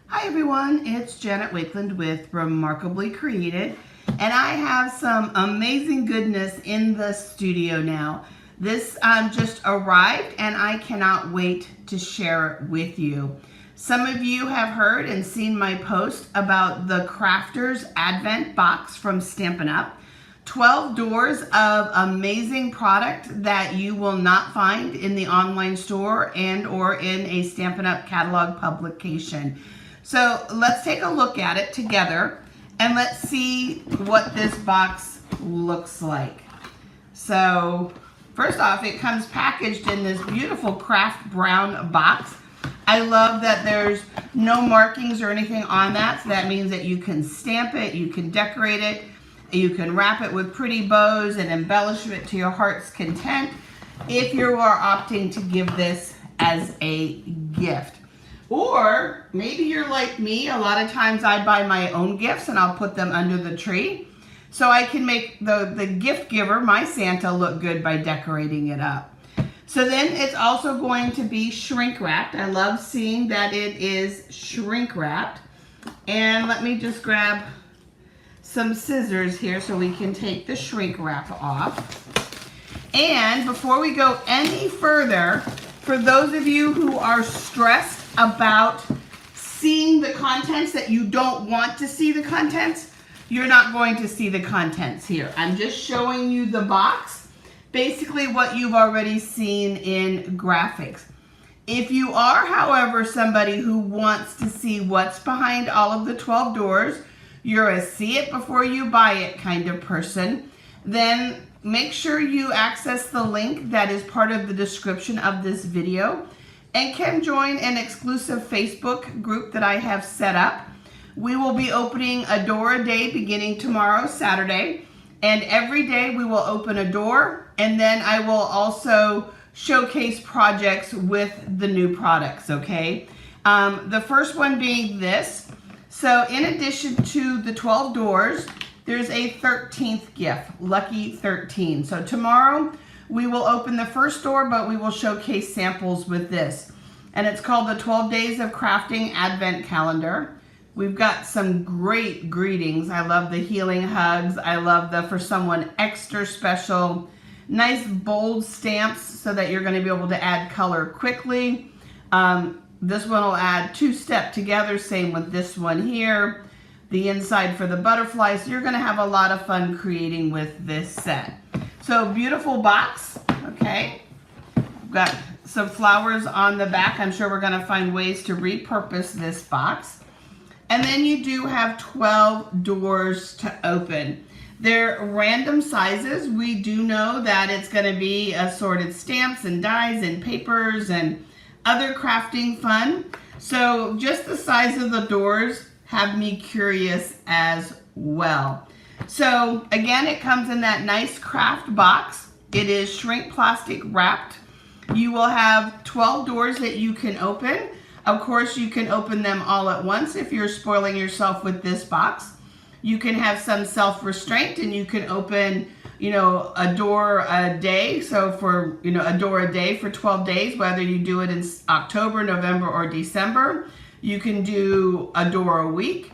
Hi everyone, it's Janet Wakeland with Remarkably Created, and I have some amazing goodness in the studio now. This just arrived and I cannot wait to share it with you. Some of you have heard and seen my post about the Crafters Advent Box from Stampin Up. 12 doors of amazing product that you will not find in the online store and or in a Stampin Up catalog publication. So let's take a look at it together and let's see what this box looks like. So first off, it comes packaged in this beautiful craft brown box. I love that there's no markings or anything on that, so that means that you can stamp it, you can decorate it, you can wrap it with pretty bows and embellish it to your heart's content if you are opting to give this as a gift. Or maybe you're like me, a lot of times I buy my own gifts and I'll put them under the tree so I can make the gift giver, my Santa, look good by decorating it up. So then it's also going to be shrink wrapped. I love seeing that it is shrink wrapped. And let me just grab some scissors here so we can take the shrink wrap off. And before we go any further, for those of you who are stressed about seeing the contents, that you don't want to see the contents, you're not going to see the contents here. I'm just showing you the box, basically what you've already seen in graphics. If you are, however, somebody who wants to see what's behind all of the 12 doors, you're a see it before you buy it kind of person, then make sure you access the link that is part of the description of this video and can join an exclusive Facebook group that I have set up. We will be opening a door a day beginning tomorrow, Saturday, and every day we will open a door, and then I will also showcase projects with the new products, okay? The first one being this. So in addition to the 12 doors, there's a 13th gift, Lucky 13. So tomorrow we will open the first door, but we will showcase samples with this. And it's called the 12 Days of Crafting Advent Calendar. We've got some great greetings. I love the healing hugs. I love the for someone extra special. Nice bold stamps so that you're going to be able to add color quickly. This one will add two-step together, same with this one here. The inside for the butterflies. So you're going to have a lot of fun creating with this set. So beautiful box, okay. We've got some flowers on the back. I'm sure we're going to find ways to repurpose this box. And then you do have 12 doors to open. They're random sizes. We do know that it's going to be assorted stamps and dies and papers and other crafting fun. So just the size of the doors have me curious as well. So again, it comes in that nice craft box. It is shrink plastic wrapped. You will have 12 doors that you can open. Of course, you can open them all at once if you're spoiling yourself with this box. You can have some self-restraint and you can open, you know, a door a day. So for, you know, a door a day for 12 days, whether you do it in October, November, or December. You can do a door a week.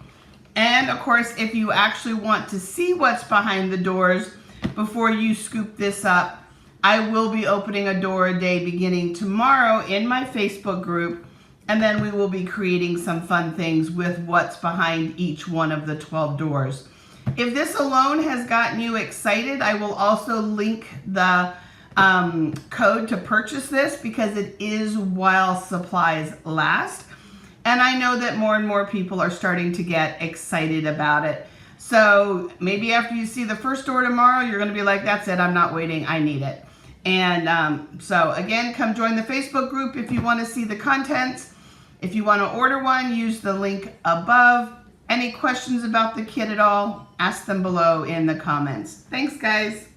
And of course, if you actually want to see what's behind the doors before you scoop this up, I will be opening a door a day beginning tomorrow in my Facebook group. And then we will be creating some fun things with what's behind each one of the 12 doors. If this alone has gotten you excited, I will also link the code to purchase this because it is while supplies last. And I know that more and more people are starting to get excited about it. So maybe after you see the first door tomorrow, you're going to be like, that's it, I'm not waiting, I need it. And so again, come join the Facebook group if you want to see the contents. If you want to order one, use the link above. Any questions about the kit at all, ask them below in the comments. Thanks, guys.